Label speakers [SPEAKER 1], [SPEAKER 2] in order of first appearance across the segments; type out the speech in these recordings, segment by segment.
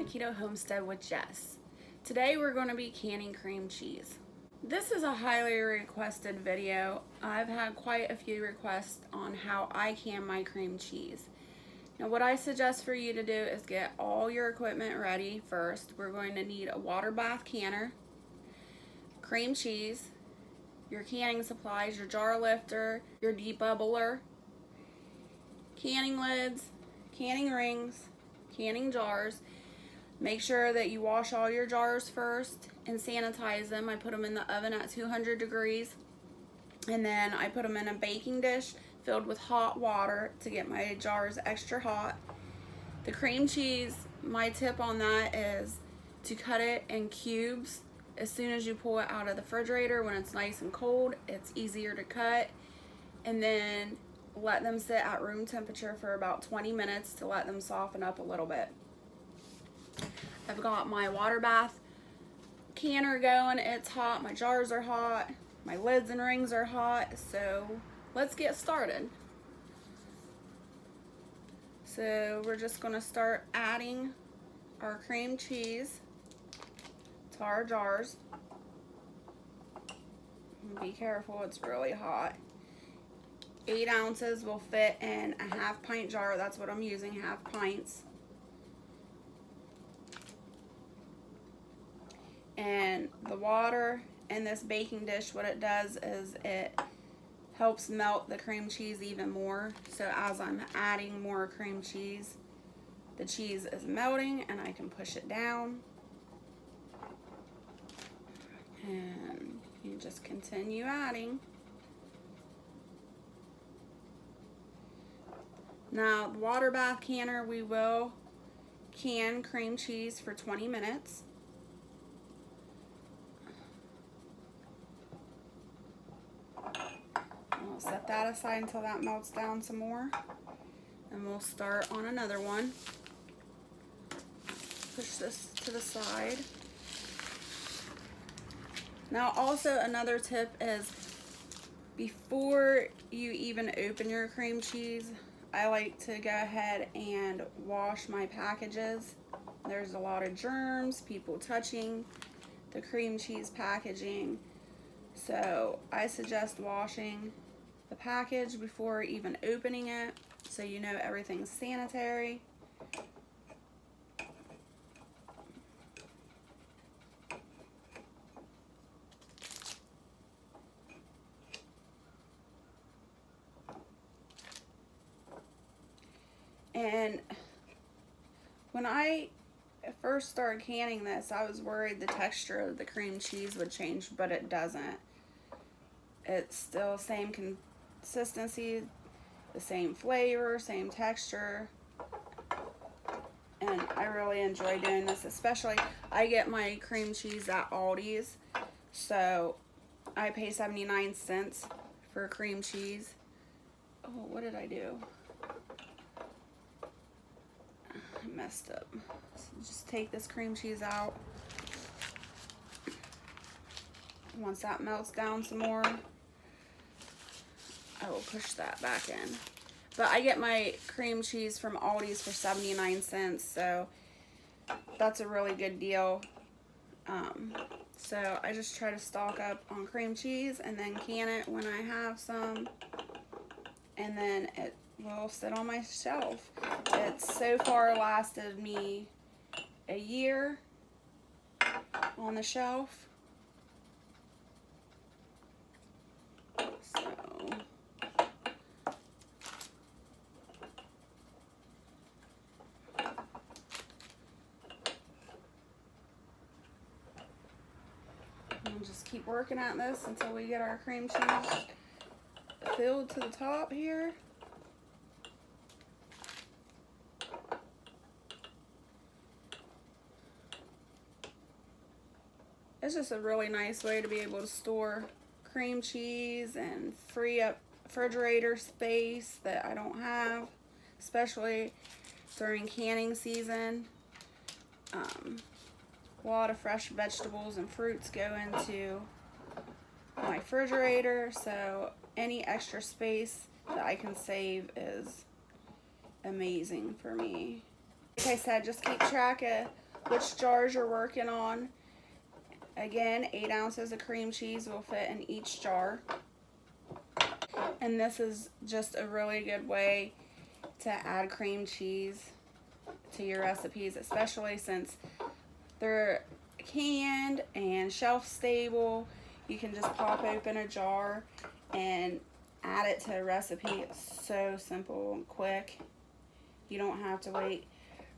[SPEAKER 1] Keto Homestead with Jess. Today we're going to be canning cream cheese. This is a highly requested video. I've had quite a few requests on how I can my cream cheese. Now what I suggest for you to do is get all your equipment ready first. We're going to need a water bath canner, cream cheese, your canning supplies, your jar lifter, your debubbler, canning lids, canning rings, canning jars. Make sure that you wash all your jars first and sanitize them. I put them in the oven at 200 degrees, and then I put them in a baking dish filled with hot water to get my jars extra hot. The cream cheese, my tip on that is to cut it in cubes. As soon as you pull it out of the refrigerator, when it's nice and cold, it's easier to cut. And then let them sit at room temperature for about 20 minutes to let them soften up a little bit. I've got my water bath canner going. It's hot. My jars are hot. My lids and rings are hot. So let's get started. So we're just going to start adding our cream cheese to our jars. Be careful, it's really hot. 8 ounces will fit in a half pint jar. That's what I'm using, half pints. And the water in this baking dish, what it does is it helps melt the cream cheese even more. So as I'm adding more cream cheese, the cheese is melting and I can push it down. And you just continue adding. Now, the water bath canner, we will can cream cheese for 20 minutes. We'll set that aside until that melts down some more. And we'll start on another one. Push this to the side. Now, also another tip is before you even open your cream cheese, I like to go ahead and wash my packages. There's a lot of germs, people touching the cream cheese packaging. So I suggest washing the package before even opening it so you know everything's sanitary. And when I first started canning this, I was worried the texture of the cream cheese would change, but it doesn't. It's still the same consistency, the same flavor, same texture. And I really enjoy doing this, especially I get my cream cheese at Aldi's. So I pay 79 cents for cream cheese. Oh, what did I do? I messed up. So just take this cream cheese out. Once that melts down some more, I will push that back in. But I get my cream cheese from Aldi's for 79 cents, so that's a really good deal. So I just try to stock up on cream cheese and then can it when I have some, and then it will sit on my shelf. It's so far lasted me a year on the shelf. So we'll just keep working at this until we get our cream cheese filled to the top here. It's just a really nice way to be able to store cream cheese and free up refrigerator space that I don't have, especially during canning season. A lot of fresh vegetables and fruits go into my refrigerator, so any extra space that I can save is amazing for me. Like I said, just keep track of which jars you're working on. Again, 8 ounces of cream cheese will fit in each jar. And this is just a really good way to add cream cheese to your recipes, especially since they're canned and shelf stable. You can just pop open a jar and add it to a recipe. It's so simple and quick. You don't have to wait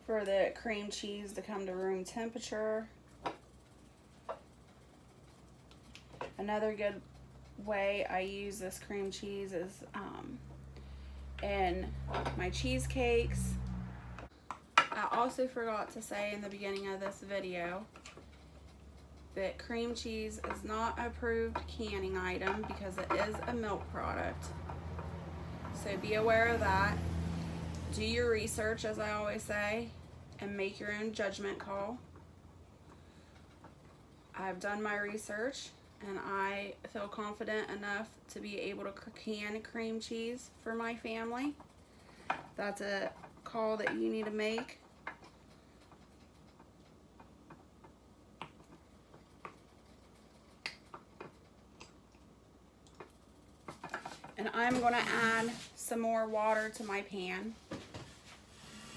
[SPEAKER 1] for the cream cheese to come to room temperature. Another good way I use this cream cheese is in my cheesecakes. I also forgot to say in the beginning of this video that cream cheese is not an approved canning item because it is a milk product. So be aware of that. Do your research, as I always say, and make your own judgment call. I've done my research and I feel confident enough to be able to can cream cheese for my family. That's a call that you need to make. And I'm going to add some more water to my pan.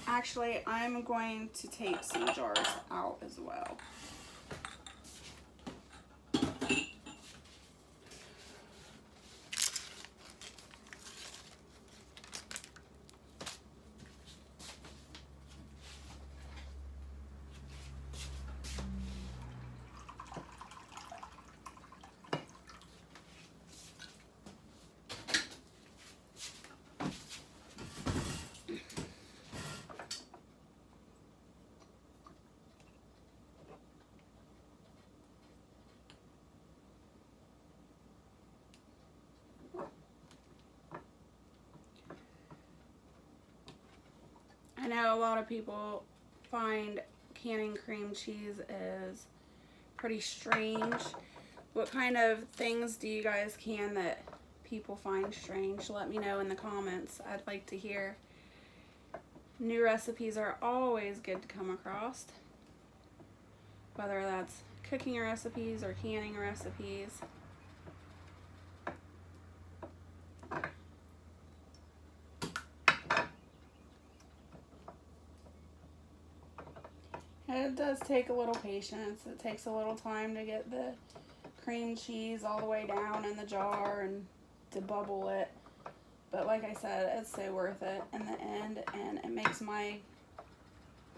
[SPEAKER 1] Actually, I'm going to take some jars out as well. I know a lot of people find canning cream cheese is pretty strange. What kind of things do you guys can that people find strange? Let me know in the comments. I'd like to hear. New recipes are always good to come across, whether that's cooking recipes or canning recipes. It does take a little patience. It takes a little time to get the cream cheese all the way down in the jar and to bubble it. But like I said, it's so worth it in the end, and it makes my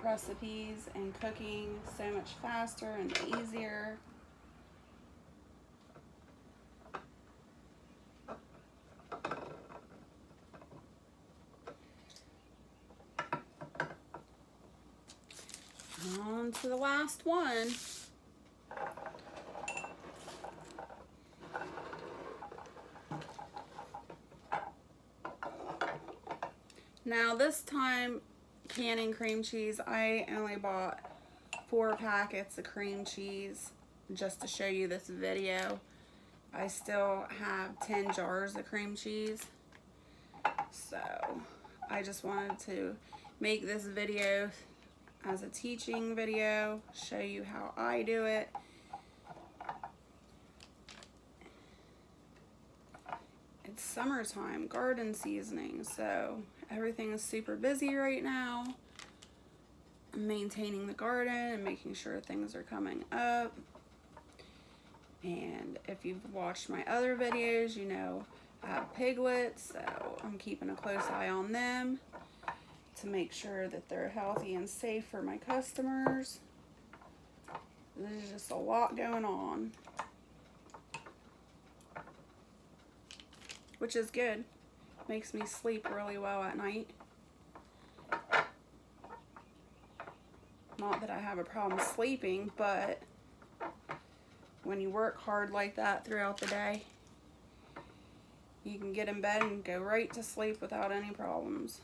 [SPEAKER 1] recipes and cooking so much faster and easier. On to the last one. Now this time, canning cream cheese, I only bought 4 packets of cream cheese just to show you this video. I still have 10 jars of cream cheese. So I just wanted to make this video as a teaching video, show you how I do it. It's summertime, garden seasoning, so everything is super busy right now. I'm maintaining the garden and making sure things are coming up. And if you've watched my other videos, you know I have piglets, so I'm keeping a close eye on them to make sure that they're healthy and safe for my customers. There's just a lot going on, which is good. Makes me sleep really well at night. Not that I have a problem sleeping, but when you work hard like that throughout the day, you can get in bed and go right to sleep without any problems.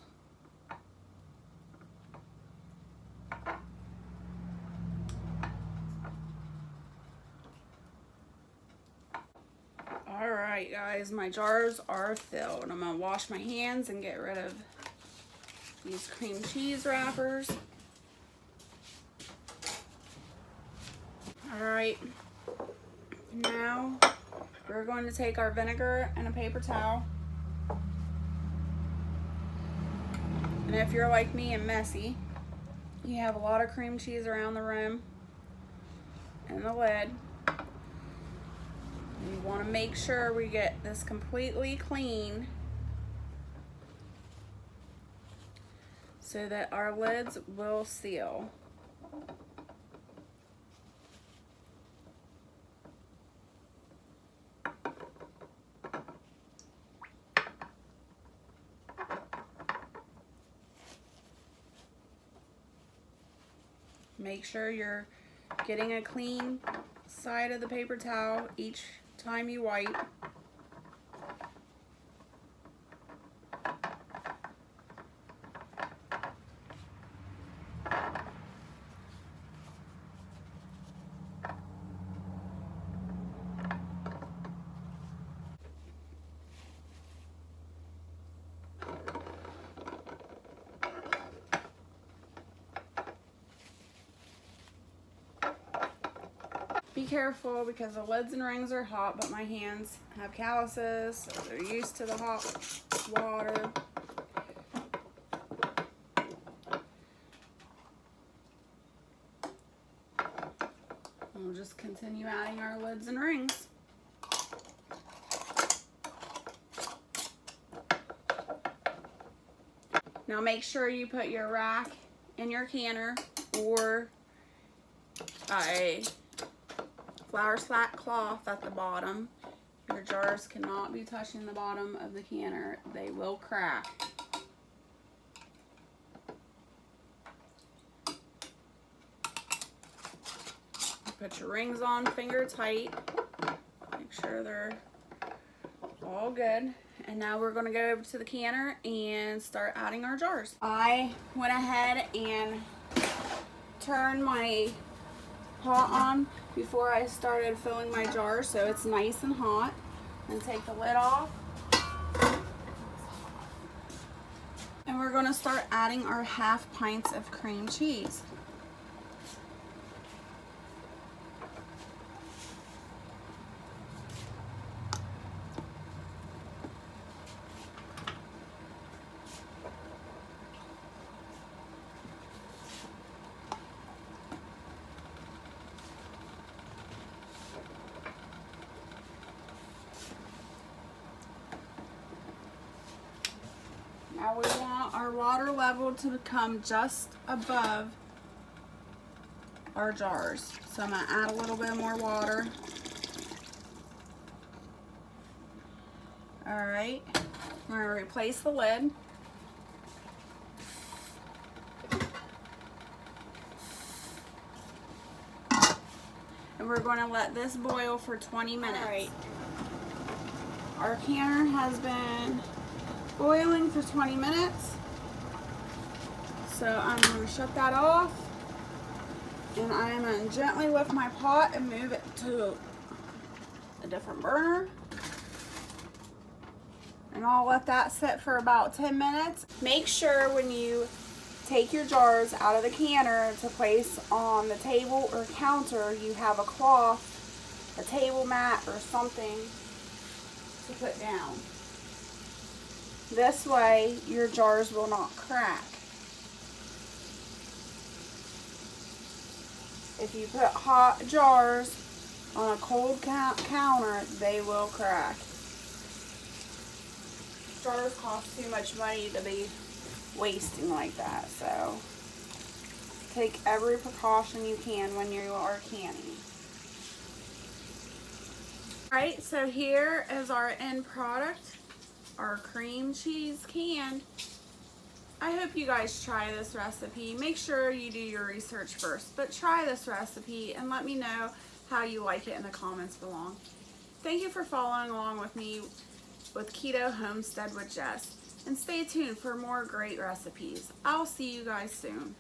[SPEAKER 1] Alright guys, my jars are filled. I'm going to wash my hands and get rid of these cream cheese wrappers. Alright, now we're going to take our vinegar and a paper towel. And if you're like me and messy, you have a lot of cream cheese around the rim and the lid, we want to make sure we get this completely clean so that our lids will seal. Make sure you're getting a clean side of the paper towel each time you wipe. Be careful because the lids and rings are hot, but my hands have calluses, so they're used to the hot water. And we'll just continue adding our lids and rings. Now make sure you put your rack in your canner or a flour sack cloth at the bottom. Your jars cannot be touching the bottom of the canner. They will crack. Put your rings on finger tight. Make sure they're all good. And now we're going to go over to the canner and start adding our jars. I went ahead and turned my pot on before I started filling my jar, so it's nice and hot. And take the lid off. And we're going to start adding our 1/2 pints of cream cheese. Now we want our water level to come just above our jars. So I'm going to add a little bit more water. Alright, I'm going to replace the lid. And we're going to let this boil for 20 minutes. Alright, our canner has been boiling for 20 minutes. So I'm going to shut that off. And I'm going to gently lift my pot and move it to a different burner. And I'll let that sit for about 10 minutes. Make sure when you take your jars out of the canner to place on the table or counter, you have a cloth, a table mat, or something to put down. This way, your jars will not crack. If you put hot jars on a cold counter, they will crack. Jars cost too much money to be wasting like that, so take every precaution you can when you are canning. Alright, so here is our end product. Our cream cheese canned. I hope you guys try this recipe. Make sure you do your research first, but try this recipe and let me know how you like it in the comments below. Thank you for following along with me with Keto Homestead with Jess, and stay tuned for more great recipes. I'll see you guys soon.